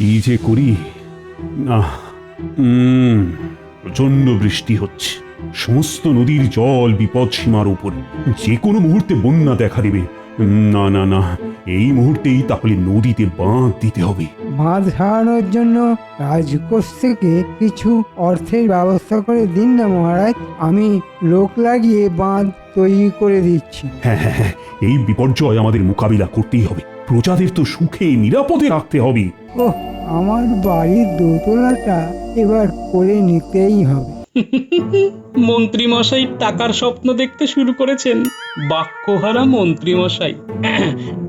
কি যে করি না। প্রচন্ড বৃষ্টি হচ্ছে, সমস্ত নদীর জল বিপদ সীমার উপরে, যে কোনো মুহূর্তে বন্যা দেখা দেবে। না না না, এই মুহূর্তেই তাহলে নদীতে বাঁধ দিতে হবে। বাঁধ সারানোর জন্য রাজকোষ থেকে কিছু অর্থের ব্যবস্থা করে দিন না মহারাজ, আমি লোক লাগিয়ে বাঁধ তৈরি করে দিচ্ছি। হ্যাঁ হ্যাঁ হ্যাঁ, এই বিপর্যয় আমাদের মোকাবিলা করতেই হবে, প্রজাদের তো সুখে নিরাপদে রাখতে হবে। ওহ, আমার বাড়ির দোতলাটা এবার করে নিতেই হবে। মন্ত্রী মশাই টাকার স্বপ্ন দেখতে শুরু করেছেন। বাক্যহারা মন্ত্রী মশাই।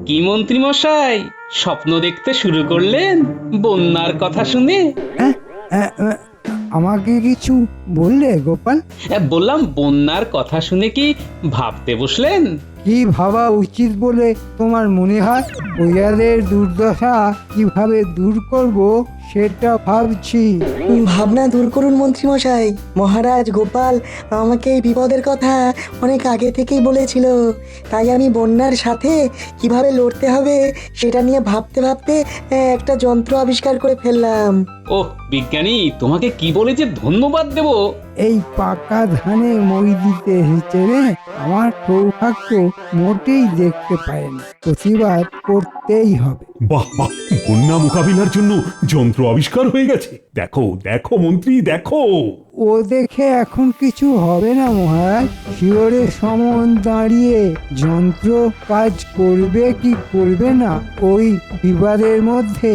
কি মন্ত্রী মশাই, স্বপ্ন দেখতে শুরু করলেন বন্যার কথা শুনে? হ্যাঁ, আমাকে কিছু বললে গোপাল? বললাম বন্যার কথা শুনে কি ভাবতে বসলেন? কি ভাবা উচিত বলে তোমার মনে হয়? প্রজাদের দুর্দশা কিভাবে দূর করব সেটা ভাবছি। ভাবনা দূর করুন মন্ত্রী মশাই। মহারাজ গোপাল আমাকে এই বিপদের কথা অনেক আগে থেকেই বলেছিল, তাই আমি বন্যার সাথে কিভাবে লড়তে হবে সেটা নিয়ে ভাবতে ভাবতে একটা যন্ত্র আবিষ্কার করে ফেললাম। ওহ বিজ্ঞানী, তোমাকে কি বলে যে ধন্যবাদ দেব। এই পাকা ধানে মই দিতে এসেছে রে, আমার সৌভাগ্য মোটেই দেখতে পায় না, প্রতিবাদ করতেই হবে। বাহ বাহ, বন্যা মোকাবিলার জন্য যন্ত্র আবিষ্কার হয়ে গেছে। দেখো দেখো মন্ত্রী, দেখো। ও দেখে এখন কিছু হবে না মহারাজ, শিওরে সমন দাঁড়িয়ে যন্ত্র কাজ করবে কি করবে না ওই বিবাদের মধ্যে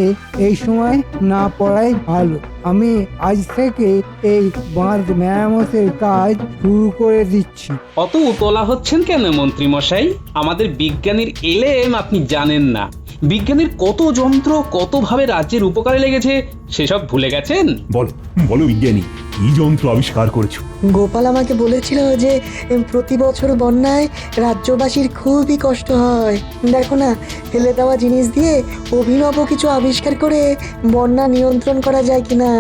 এই সময় না পড়াই ভালো। আমি আজ থেকে এই বাঁধ মেরামতের কাজ শুরু করে দিচ্ছি। অত উতলা হচ্ছেন কেন মন্ত্রী মশাই? আমাদের বিজ্ঞানীর এলেম আপনি জানেন না। বিজ্ঞানীর কত যন্ত্র কতভাবে রাজ্যের উপকারে লেগেছে সেসব ভুলে গেছেন? বলো বলো বিজ্ঞানী, কি যন্ত্র আবিষ্কার করেছো? গোপাল আমাকে বলেছিল যে প্রতি বছর বন্যায় রাজ্যবাসীর খুবই কষ্ট হয়। দেখো না, ফেলে দেওয়া জিনিস দিয়ে অভিনব কিছু আবিষ্কার করে বন্যা নিয়ন্ত্রণ করা যায় কিনা।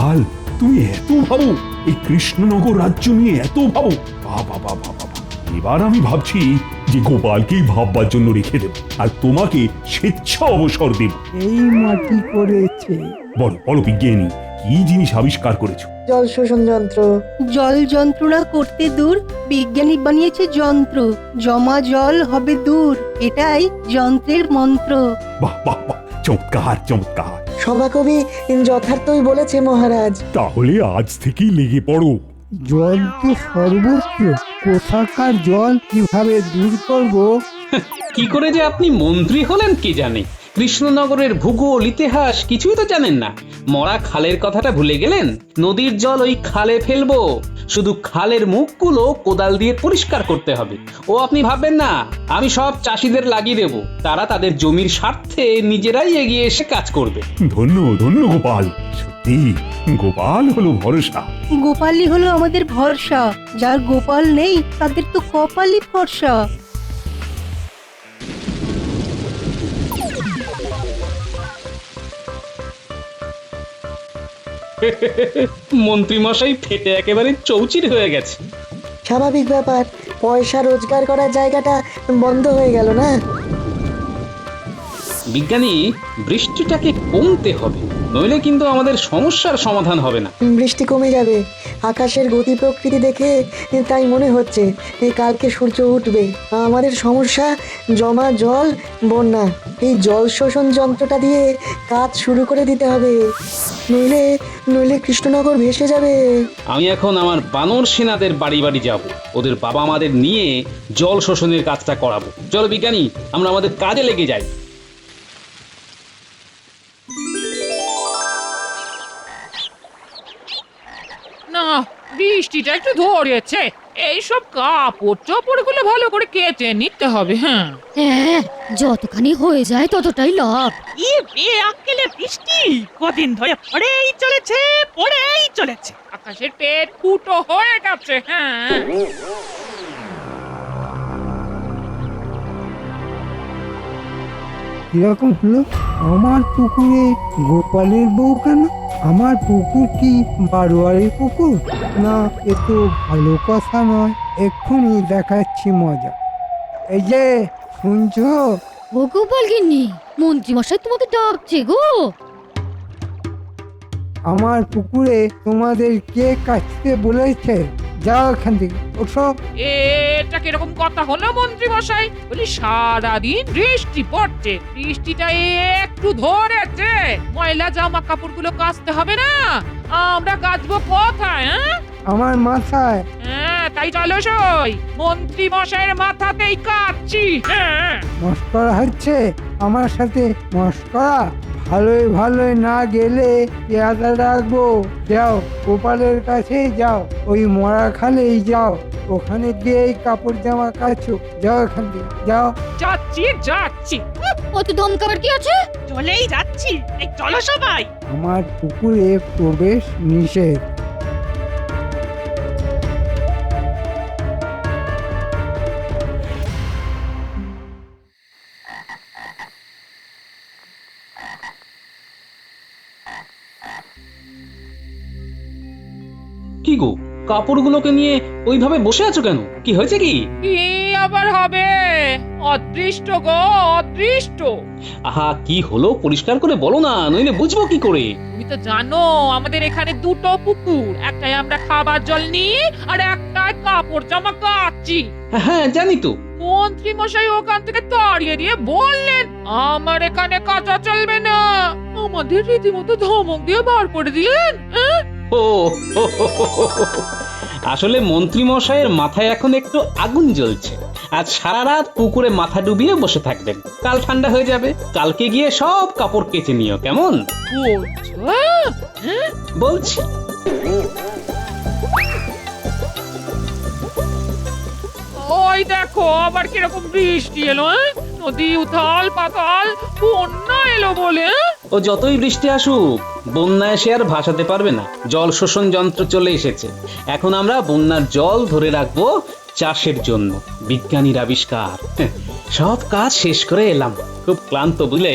আল, তুমি এত ভাবো? এই কৃষ্ণনগর রাজ্য নিয়ে এত ভাবো? বাবা বাবা বাবা, এবার আমি ভাবছি যে গোপালকেই ভাববার জন্য রেখে দেব, আর তোমাকে স্বেচ্ছা অবসর দেব। এই মাটি করেছে। বলো বলো বিজ্ঞানী, কি জিনিস আবিষ্কার করেছো? জল শোষণ যন্ত্র। জল যন্ত্রণা করতে দূর বিজ্ঞানী বানিয়েছে যন্ত্র, জমা জল হবে দূর, এটাই যন্ত্রের মন্ত্র। বাহ বাহ বাহ, চমৎকার চমৎকার। সভাকবি যথার্থই বলেছে মহারাজ। তাহলে আজ থেকেই লেগে পড়ো। জল তো সর্বত্র, কোথাকার জল কিভাবে দূর করব? কি করে যে আপনি মন্ত্রী হলেন কে জানে। কৃষ্ণনগরের ভূগোল ইতিহাস কিছুই তো জানেন না। মরা খালের কথাটা ভুলে গেলেন? নদীর জল ওই খালে ফেলবো, শুধু খালের মুখগুলো কোদাল দিয়ে পরিষ্কার করতে হবে। ও আপনি ভাববেন না আমি সব চাষিদের লাগিয়ে দেব, তারা তাদের জমির স্বার্থে নিজেরাই এগিয়ে এসে কাজ করবে। ধন্য ধন্য গোপাল, সত্যি গোপাল হলো ভরসা। গোপালই হলো আমাদের ভরসা, যার গোপাল নেই তাদের তো কপালই ফর্সা। মন্ত্রী মশাই ফেটে একেবারে চৌচির হয়ে গেছে। স্বাভাবিক ব্যাপার, পয়সা রোজগার করার জায়গাটা বন্ধ হয়ে গেল না। বিজ্ঞানী, বৃষ্টিটাকে কমতে হবে, নইলে কিন্তু আমাদের সমস্যার সমাধান হবে না। বৃষ্টি কমে যাবে, আকাশের গতি প্রকৃতি দেখে তাই মনে হচ্ছে কালকে সূর্য উঠবে। আমাদের সমস্যা জমা জল, বন্যা। এই জল শোষণ যন্ত্রটা দিয়ে কাজ শুরু করে দিতে হবে, নইলে নইলে কৃষ্ণনগর ভেসে যাবে। আমি এখন আমার বানর সেনাদের বাড়ি বাড়ি যাব, ওদের বাবা মাদের নিয়ে জল শোষণের কাজটা করাবো। চলো বিজ্ঞানী, আমরা আমাদের কাজে লেগে যাই। না, বৃষ্টিটা একটু ধরেছে, এইসব কাপড় চোপড় গুলো ভালো করে কেচে নিতে হবে। হ্যাঁ হ্যাঁ, যতখানি হয়ে যায় ততটাই লাভ। আকেলে বৃষ্টি কদিন ধরে পড়েই চলেছে, আকাশের পেট ফুটো হয়ে গেছে। হ্যাঁ কিরকম হলো? আমার পুকুরে গোপালের বউ কেন? আমার পুকুর কি বারোয়ারের পুকুর? না, এ তো ভালো কথা নয়। এক্ষুনি দেখাচ্ছি মজা। এই যে শুনছো? ও গোপাল গিন্নি, মন্ত্রী মশাই তোমাকে ডাকছে গো। আমার পুকুরে তোমাদের কে কাটতে বলেছে? যাও এখান থেকে, ওঠো। এটা কিরকম কথা হলো মন্ত্রী মশাই? বলি সারাদিন বৃষ্টি পড়ছে, বৃষ্টিটা একটু ধরেছে, ময়লা জামা কাপড়গুলো কাচতে হবে না? আমরা কাচবো কোথায়? আমার মাথায়। হ্যাঁ, তাই চলো সই, মন্ত্রী মশাইয়ের মাথাতেই কাচ্ছি। হ্যাঁ, মস্করা হচ্ছে আমার সাথে? মস্করা ভালোই ভালোই না গেলে পেয়াদা রাখবো। যাও গোপালের কাছে যাও, ওই মরা খালেই যাও, ওখানে গিয়ে কাপড় জামা কাচো। যাও এখান থেকে, যাও। যাচ্ছি যাচ্ছি, অত দমকাবার কি আছে? চলেই যাচ্ছি। এই চলো সবাই। আমার পুকুরে প্রবেশ নিষেধ। কি গো, কাপড়গুলোকে নিয়ে ওইভাবে বসে আছো কেন? কি হয়েছে কি? কি আবার হবে? অদৃষ্ট গো, অদৃষ্ট। আহা, কি হলো পরিষ্কার করে বলো না, নইলে বুঝবো কি করে? তুমি তো জানো আমাদের এখানে দুটো পুকুর, একটাই আমরা খাবার জল নিই আর একটাই কাপড় জামা কাচ্ছি। হ্যাঁ জানি তো। মন্ত্রী মশাই ওখান থেকে তাড়িয়ে দিয়ে বললেন আমার এখানে কাঁচা চলবে না, আমাদের রীতিমতো ধমক দিয়ে বার করে দিলেন। ও আসলে মন্ত্রী মশাইয়ের মাথায় এখন একটু আগুন জ্বলছে। আজ সারা রাত পুকুরে মাথা ডুবিয়ে বসে থাকবেন, কাল ঠান্ডা হয়ে যাবে, কালকে গিয়ে সব কাপড় কেচে নিও, কেমন? বলছো? বলছি। ওই দেখো আবার কিরকম বৃষ্টি এলো। নদী উথাল পাতাল, বন্যা এলো বলে। ও যতই বৃষ্টি আসুক, বন্যায় সে আর ভাসাতে পারবে না। জল শোষণ যন্ত্র চলে এসেছে। এখন আমরা বন্যার জল ধরে রাখবো চাষের জন্য। বিজ্ঞানীর আবিষ্কার। সব কাজ শেষ করে এলাম, খুব ক্লান্ত বুঝলে।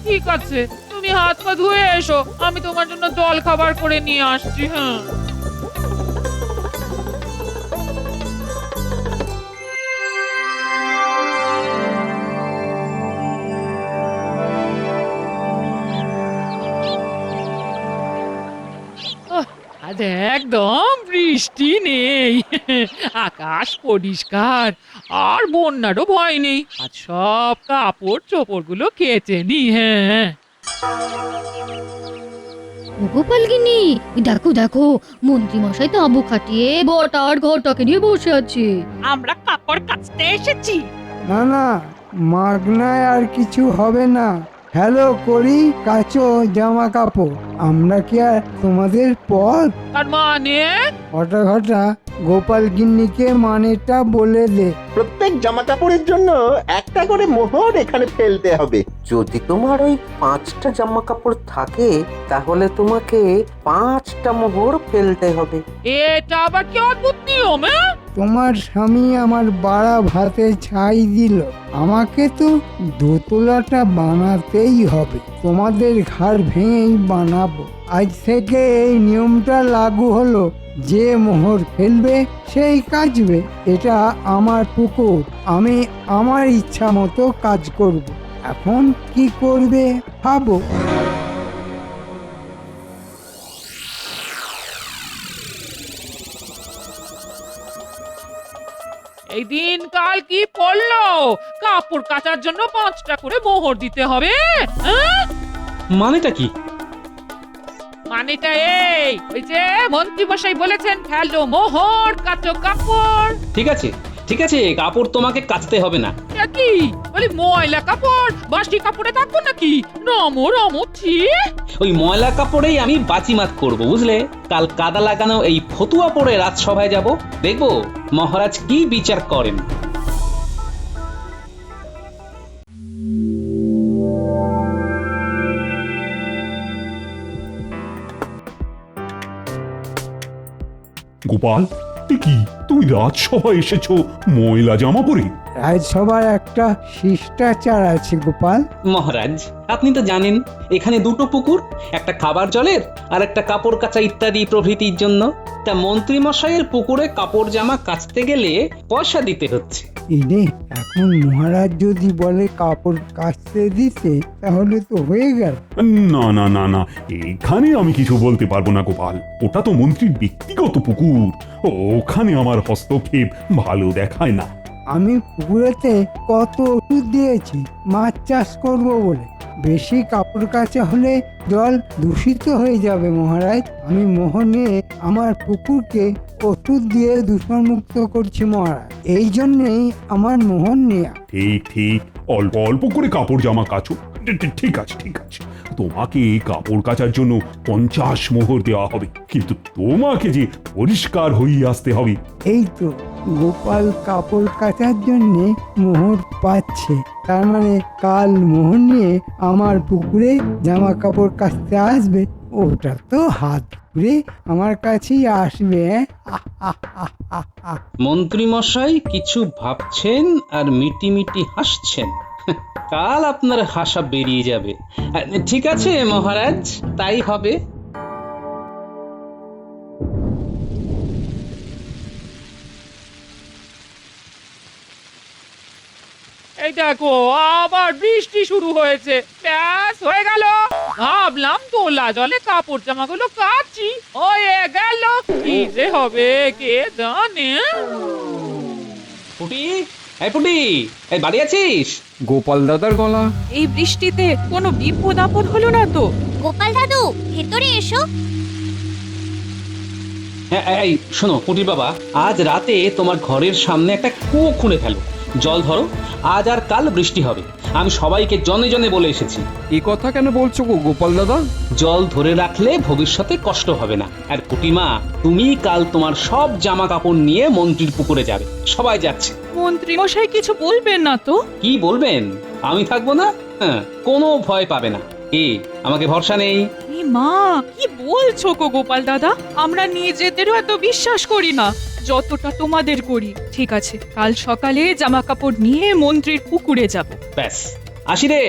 ঠিক আছে, তুমি হাত পা ধুয়ে এসো, আমি তোমার জন্য জল খাবার করে নিয়ে আসছি। হ্যাঁ, আজ একদম বৃষ্টি নেই, আকাশ পরিষ্কার, আর বন্যারও ভয় নেই। আজ সব কাপড় চোপড় গুলো কেচে নি। হ্যাঁ, গোপালগিন্নি, দেখো দেখো, মন্ত্রী মশাই তাঁবু খাটিয়ে বটা আর ঘরটাকে নিয়ে বসে আছে। আমরা কাপড় কাচতে এসেছি। না না, মাগনায় আর কিছু হবে না। হ্যালো করি, কাচো জামা কাপড়। আমরা কি আর তোমাদের পথ? তার মানে ঘটা ঘটা গোপাল গিন্নিকে মানেটা বলে দে। প্রত্যেক জামা কাপড়ের জন্য একটা করে মোহর এখানে ফেলতে হবে। যদি তোমার ওই 5টা জামা কাপড় থাকে তাহলে তোমাকে 5টা মোহর ফেলতে হবে। এটা আবার কি অদ্ভুত নিয়ম? তোমার স্বামী আমার বাড়া ভাতে ছাই দিল, আমাকে তো দোতলাটা বানাতেই হবে। তোমাদের ঘাড় ভেঙেই বানাবো। আজ থেকে এই নিয়মটা লাগু হলো, যে মোহর ফেলবে সেই কাচবে। এটা আমার পুকুর, আমি আমার ইচ্ছা মতো কাজ করব। এখন কি করবে ভাবো। এই দিন কাল কি পড়লো? কাপড় কাচার জন্য 5টা করে মোহর দিতে হবে। মানেটা কি? মানেটা এই, ওই যে মন্ত্রী মশাই বলেছেন ফেলো মোহর, কাচো কাপড়। ঠিক আছে ঠিক আছে, কাপড় তোমাকে কাচতে হবে না। কি বলি, ময়লা কাপড় বাসি কাপড়ে থাকবো নাকি? নমো রমো ঠিক। ওই ময়লা কাপড়েই আমি বাজিমাত করব, বুঝলে? কাল কাদা লাগানো এই ফতুয়া পরে রাজসভায় যাব, দেখবো মহারাজ কি বিচার করেন। গোপাল, এ কি তুমি রাজসভায় এসেছো ময়লা জামা পরে? রাজসভার একটা শিষ্টাচার আছে গোপাল। মহারাজ, আপনি তো জানেন এখানে দুটো পুকুর, একটা খাবার জলের আর একটা কাপড় কাচা ইত্যাদি প্রভৃতির জন্য। তা মন্ত্রী মশাইয়ের পুকুরে কাপড় জামা কাচতে গেলে পয়সা দিতে হচ্ছে। ইরে, এখন মহারাজ যদি বলে কাপড় কাচতে দিতে তাহলে তো হয়ে গেল। না না না না, এখানে আমি কিছু বলতে পারবো না গোপাল, ওটা তো মন্ত্রীর ব্যক্তিগত পুকুর, ওখানে আমার হস্তক্ষেপ ভালো দেখায় না। আমি পুকুরেতে কত ওষুধ দিয়েছি মাছ চাষ করব বলে। বেশি কাপড় কাচা হলে জল দূষিত হয়ে যাবে মহারাজ। আমি মোহনে আমার পুকুরকে ওষুধ দিয়ে দূষণমুক্ত করছি মহারাজ, এই জন্যেই আমার মোহন নেয়া। ঠিক ঠিক, অল্প অল্প করে কাপড় জামা কাচো। ঠিক আছে ঠিক আছে, তোমাকে কাপড় কাচার জন্য 50 মোহর দেওয়া হবে, কিন্তু তোমাকে যে পরিষ্কার হয়ে আসতে হবে। এই তো গোপাল কাপড় কাচার জন্যে মোহর পাচ্ছে, তার মানে কাল মোহর নিয়ে আমার পুকুরে জামা কাপড় কাচতে আসবে, ওটা তো হাত ধরে আমার কাছেই আসবে। মন্ত্রী মশাই কিছু ভাবছেন আর মিটি মিটি হাসছেন। কাল আপনার হাসা বেরিয়ে যাবে। ঠিক আছে মহারাজ, তাই হবে। এই দেখো আবার বৃষ্টি শুরু হয়েছে। ব্যাস হয়ে গেল। ভাবলাম দোলা জলে কাপড় জামাগুলো কাচি, হয়ে গেল। কি যে হবে কে জানে। পুটি, এই পুটি, এই বাড়ি আছিস? গোপাল দাদার গলা। এই বৃষ্টিতে কোনো বিপদ আপদ হলো না তো? গোপাল দাদু ভেতরে এসো। হ্যাঁ, এই শোনো পুটির বাবা, আজ রাতে তোমার ঘরের সামনে একটা কুয়ো খুঁড়ে ফেলো, জল ধরো। আজ আর কাল বৃষ্টি হবে, আমি সবাইকে জনে জনে বলে এসেছি। এই কথা কেন বলছো গো গোপাল দাদা? জল ধরে রাখলে ভবিষ্যতে কষ্ট হবে না। আর পুটিমা, তুমি কাল তোমার সব জামা কাপড় নিয়ে মন্ত্রীর পুকুরে যাবে, সবাই যাচ্ছে। মন্ত্রী মশাই কিছু বলবেন না তো? কি বলবেন, আমি থাকবো না? হ্যাঁ, কোনো ভয় পাবে না। আমাকে ভরসা নেই? মা, কি বলছো গো গোপাল দাদা? আমরা নিজেদেরও এত বিশ্বাস করি না যতটা তোমাদের করি। ঠিক আছে, কাল সকালে জামা কাপড় নিয়ে মন্ত্রীর পুকুরে যাব। ব্যাস, আসি রে।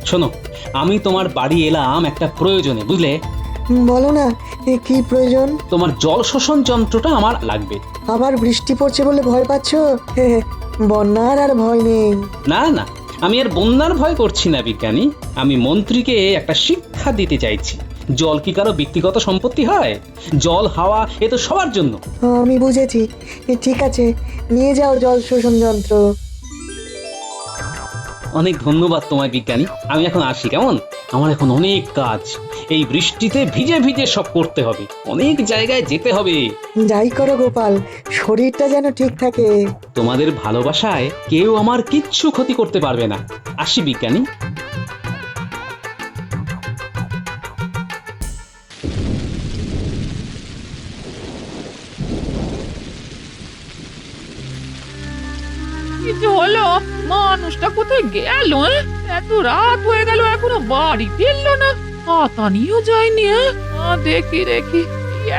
শোনো, আমি তোমার বাড়ি এলাম একটা প্রয়োজনে, বুঝলে? বলো না, কি প্রয়োজন? তোমার জল শোষণ যন্ত্রটা আমার লাগবে। আবার বৃষ্টি পড়ছে বলে ভয় পাচ্ছ? বন্যার আর ভয় নেই। না না, আমি আর বন্যার ভয় করছি না বিজ্ঞানী, আমি মন্ত্রীকে একটা শিক্ষা দিতে চাইছি। জল কি কারো ব্যক্তিগত সম্পত্তি হয়? জল হাওয়া এ তো সবার জন্য। আমি বুঝেছি, ঠিক আছে, নিয়ে যাও জল শোষণ যন্ত্র। অনেক ধন্যবাদ তোমায় বিজ্ঞানী, আমি এখন আসি কেমন? আমার এখন অনেক কাজ, এই বৃষ্টিতে ভিজে ভিজে সব করতে হবে, অনেক জায়গায় যেতে হবে। যাই করো গোপাল, শরীরটা যেন ঠিক থাকে। তোমাদের ভালোবাসায় কেউ আমার কিচ্ছু ক্ষতি করতে পারবে না। আসি বিজ্ঞানী। কিছু হলো? মানুষটা কোথায় গেল? এত রাত হয়ে গেল এখনো বাড়ি ফিরলো না, হাতা নিয়েও যায়নি। দেখি দেখি,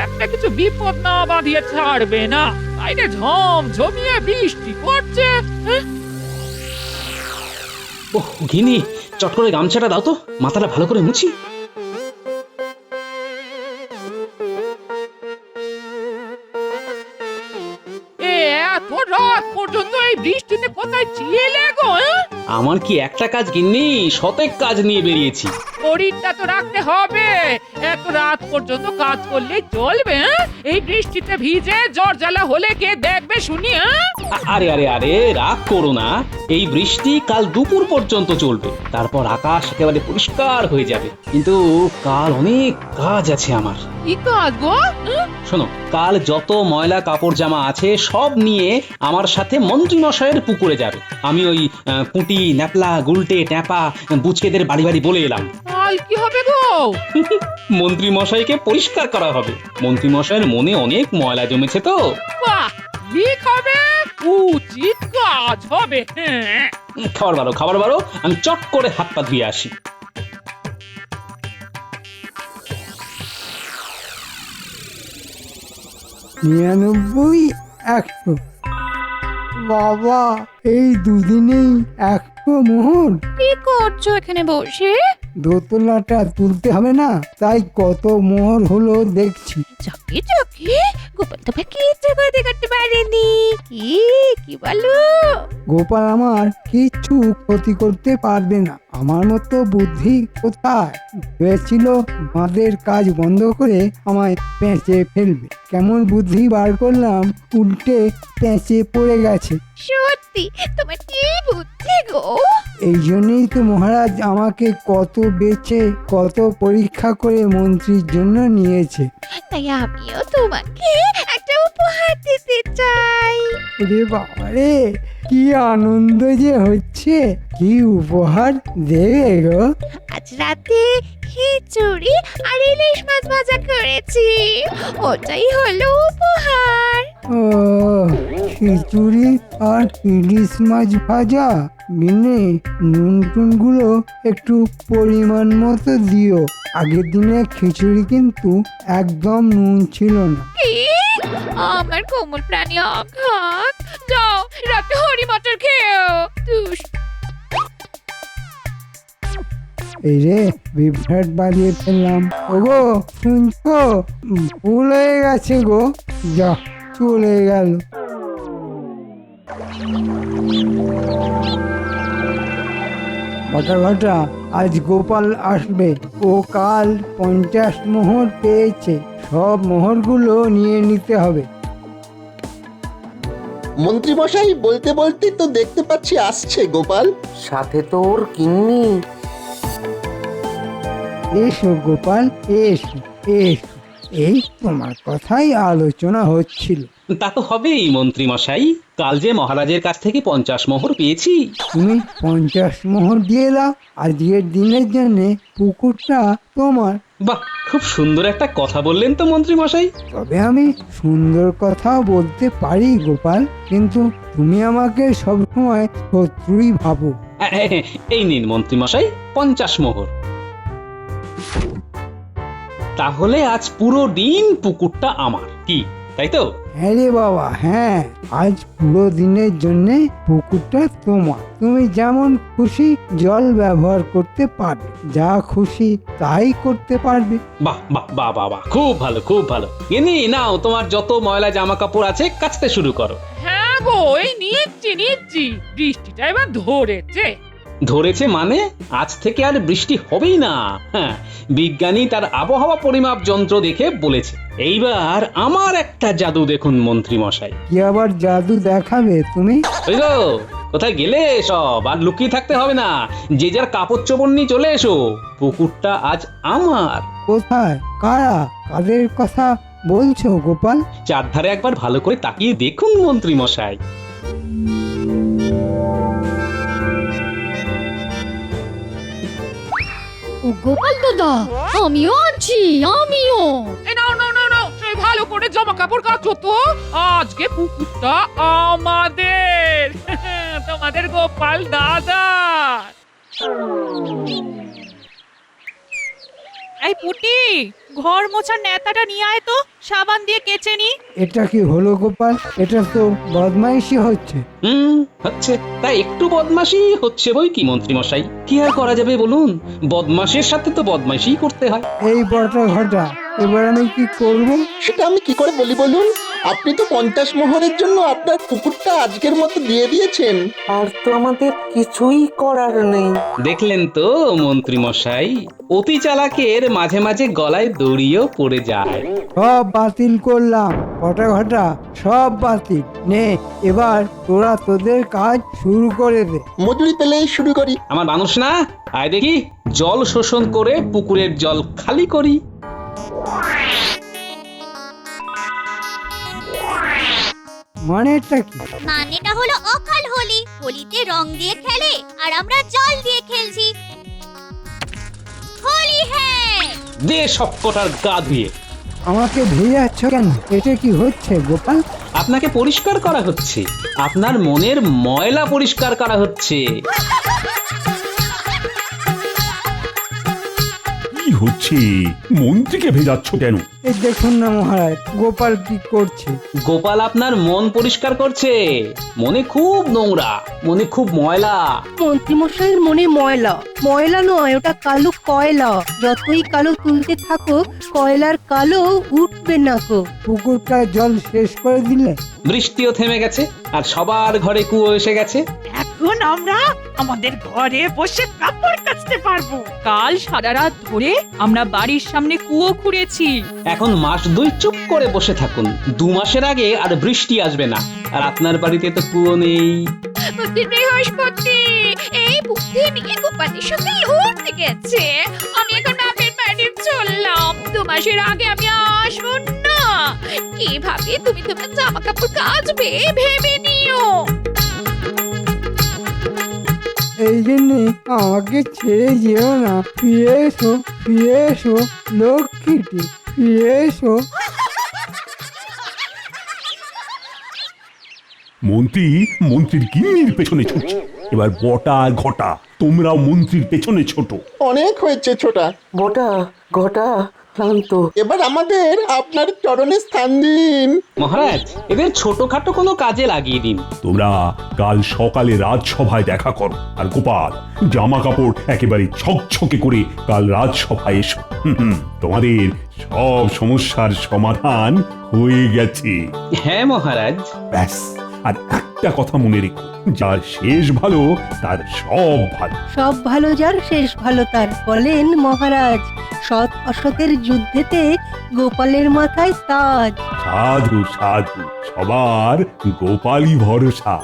একটা কিছু বিপদ না বাঁধিয়ে ছাড়বে না। বাইরে ঝমঝমিয়ে বৃষ্টি পড়ছে। ওহ ঘিনি, চট করে গামছাটা দাও তো, মাথাটা ভালো করে মুছি। এত রাত পর্যন্ত এই বৃষ্টিতে কোথায় ছিলে গো? আমার কি একটা কাজ গিন্নি, শতেক কাজ নিয়ে বেরিয়েছি। শরীরটা তো রাখতে হবে, এত রাত পর্যন্ত কাজ করলে চলবে? এই বৃষ্টিতে ভিজে জ্বর জ্বালা হলে কে দেখবে শুনি? আরে আরে আরে, রাগ করো না, এই বৃষ্টি কাল দুপুর পর্যন্ত চলবে, তারপর আকাশ একেবারে পরিষ্কার হয়ে যাবে। কিন্তু কাল অনেক কাজ আছে আমার। কি কাজ গো? শোনো, কাল যত ময়লা কাপড় জামা আছে সব নিয়ে আমার সাথে মন্ত্রী মশাইয়ের পুকুরে যাবে। আমি ওই পুঁটি, ন্যাপলা, গুলটে, ট্যাপা, বুচকেদের বাড়ি বাড়ি বলে এলাম। কাল কি হবে গো? মন্ত্রী মশাইকে পরিষ্কার করা হবে। মন্ত্রী মশাইয়ের মনে অনেক ময়লা জমেছে তো। বাহ, ঠিক হবে, উচিত কাজ হবে। খাবার বারো, আমি চট করে হাত পা ধুয়ে আসি। 99, 100। বাবা, এই দুদিনেই 100 মোহর। কি করছো এখানে বসে? দোতলাটা তুলতে হবে না, তাই কত মোহর হলো দেখছি। চকে চকে গোপাল তো ভাই কিচ্ছু করতে পারেনি। কি বলো? গোপাল আমার কিচ্ছু ক্ষতি করতে পারবে না, আমার মতো বুদ্ধি কোথায়। ভেবেছিল বাঁধের কাজ বন্ধ করে আমায় পেঁচে ফেলবে, কেমন বুদ্ধি বার করলাম, উল্টে পেঁচে পড়ে গেছে। সত্যি তোমার কি বুদ্ধি গো। এই জন্যই তো মহারাজ আমাকে কত বেছে কত পরীক্ষা করে মন্ত্রীর জন্য নিয়েছে। তাই আমিও তোমাকে একটা উপহার দিতে চাই। রে বাবারে, কি আনন্দ যে হচ্ছে, কি উপহার দেবে গো? আজ রাতে খিচুড়ি আর ইলিশ মাছ ভাজা করেছি, ওটাই হলো উপহার। ও, খিচুড়ি আর ইলিশ মাছ ভাজা, মিনে নুন টুনগুলো একটু পরিমাণ মতো দিও। আগের দিনে খিচুড়ি কিন্তু একদম নুন ছিল না। কি? আমার কোমল প্রাণী আঘাত। যাও রাতে হরি মটর খেও। এই রে, বিভ্রাট বাজিয়ে ফেললাম। ওগো শুনছো, ভুল হয়ে গেছে গো, যা চলে গেল। ঘটা আজ গোপাল আসবে, ও কাল 50 মোহর পেয়েছে, সব মোহরগুলো নিয়ে নিতে হবে। মন্ত্রী মশাই বলতে বলতে তো দেখতে পাচ্ছি আসছে গোপাল। সাথে তোর কিন্নি। এসো গোপাল, এসো এসো, এই তোমার কথাই আলোচনা হচ্ছিল। তা তো হবেই মন্ত্রী মশাই, কাল যে মহারাজের কাছ থেকে 50 মোহর পেয়েছি। তুমি 50 মোহর দিয়ে দাও, আজকের দিনের জন্য পুকুরটা তোমার। বাহ, খুব সুন্দর একটা কথা বললেন তো মন্ত্রী মশাই। তবে আমি সুন্দর কথাও বলতে পারি গোপাল, কিন্তু তুমি আমাকে সবসময় শত্রুই ভাবো। এই নিন মন্ত্রী মশাই 50 মোহর। তাহলে আজ পুরো দিন পুকুরটা আমার, কি তাই তো? হ্যাঁ রে বাবা, হ্যাঁ, আজ পুরো দিনের জন্য পুকুরটা তোমার। তুমি যেমন খুশি জল ব্যবহার করতে পারবে, যা খুশি তাই করতে পারবে। বাহ বাহ বাহ বাহ বাহ, খুব ভালো খুব ভালো। এনে নাও, তোমার যত ময়লা জামা কাপড় আছে কাচতে শুরু করো। হ্যাঁ গো, এই নিচ্ছি। বৃষ্টিটা এবার ধরেছে। ধরেছে মানে আজ থেকে আর বৃষ্টি হবেই না। হ্যাঁ, বিজ্ঞানী তার আবহাওয়া পরিমাপ যন্ত্র দেখে বলেছে। এইবার আমার একটা জাদু দেখুন মন্ত্রী মশাই। কি আবার জাদু দেখাবে তুমি? ওই গো, কোথায় গেলে সব? আর লুকিয়ে থাকতে হবে না, যে যার কাপড় চোপড় নিয়ে চলে এসো, পুকুরটা আজ আমার। কোথায়, কারা, কাদের কথা বলছো গোপাল? চারধারে একবার ভালো করে তাকিয়ে দেখুন মন্ত্রী মশাই। ও গোপাল দাদা, আমিও আছি, আমিও। এই নাও, সেই ভালো করে জামা কাপড় কাচো তো, আজকে পুকুরটা আমাদের। তোমাদের গোপাল দাদা। এই পুটি, ঘর মোছার নেতাটা নিয়ে আয় তো, সাবান দিয়ে কেচে নি। এটা কি হলো গোপাল? এটা তো বদমাইশি হচ্ছে। হচ্ছে, তাই একটু বদমাশি হচ্ছে বই কি মন্ত্রী মশাই, কি আর করা যাবে বলুন, বদমাশের সাথে তো বদমাশি করতে হয়। এই বটা ঘটা, এবার আমি কি করব? সেটা আমি কি করে বলি বলুন? আপনি তো 50 মোহরের জন্য আপনার পুকুরটা আজকের মতো দিয়ে দিয়েছেন। আর তো আমাদের কিছুই করার নেই। দেখলেন তো মন্ত্রী মশাই, অতি চালাকের মাঝে মাঝে গলায় দড়িও পড়ে যায়। সব বাতিল করলাম বটা ঘটা, সব বাতিল। নে, এবার তোরা তোদের কাজ শুরু করে দে। মজুরি পেলেই শুরু করি। আমার মানুষ না, আয় দেখি জল শোষণ করে পুকুরের জল খালি করি। মানেটা কি? মানেটা হলো অকাল হোলি। হোলিতে রং দিয়ে খেলে আর আমরা জল দিয়ে খেলছি। হোলি হ্যাঁ। দে সব কটার গা ধুয়ে। আমাকে ভেজাচ্ছ কেন? এটা কি হচ্ছে গোপাল? আপনাকে পরিষ্কার করা হচ্ছে, আপনার মনের ময়লা পরিষ্কার করা হচ্ছে। কি হচ্ছে? মন্ত্রীকে ভেজাচ্ছ কেন? এই দেখুন না মহারাজ, গোপাল কি করছে। গোপাল আপনার মন পরিষ্কার করছে। মনে খুব নোংরা, মনে খুব ময়লা। মন্ত্রীমশাইয়ের মনে ময়লা, ময়লা নয়, ওটা কালো কয়লা। যতই কালো তুলতে থাকো, কয়লার কালো উঠবে না গো। পুকুরটা জল শেষ করে দিলে? বৃষ্টিও থেমে গেছে আর সবার ঘরে কুয়ো এসে গেছে। এখন আমরা আমাদের ঘরে বসে কাপড় কাচতে পারবো। কাল সারা রাত ধরে আমরা বাড়ির সামনে কুয়ো খুঁড়েছি। এখন মাস 2 চুপ করে বসে থাকুন। 2 মাসের আগে আর বৃষ্টি আসবে না। আর আপনার বাড়িতে তো কুয়ো নেই। বৃহস্পতি এই বুদ্ধি নিয়ে গোপালের সঙ্গে লড়তে গেছে। আমি এখন বাপের বাড়ি চললাম। 2 মাসের আগে আমি আসবো না। কিভাবে তুমি তোমার জামা কাপড় কাচবে ভেবে নিও। এই জন্যে আমাকে ছেড়ে যেও না। ফিরে এসো, ফিরে এসো লক্ষ্মীটি, ফিরে এসো। মন্ত্রীর গিন্নির পেছনে ছুটছে। এবার বটা ঘটা তোমরাও মন্ত্রীর পেছনে ছোট। অনেক হয়েছে ছোটা। বটা ঘটা ক্লান্ত। এবার আমাদের আপনার চরণে স্থান দিন। মহারাজ, এদের ছোটখাটো কোনো কাজে লাগিয়ে দিন। তোমরা কাল সকালে রাজসভায় দেখা করো। আর গোপাল, জামা কাপড় একেবারে ছকছকে করে কাল রাজসভায় এসো। তোমাদের সব সমস্যার সমাধান হয়ে গেছে। হ্যাঁ মহারাজ। ব্যাস, আর একটা কথা মনে রেখো, যার শেষ ভালো তার সব ভালো। সব ভালো যার শেষ ভালো তার, বলেন মহারাজ। সৎ অসতের যুদ্ধেতে গোপালের মাথায় তাজ। সাধু সাধু, সবার গোপালই ভরসা।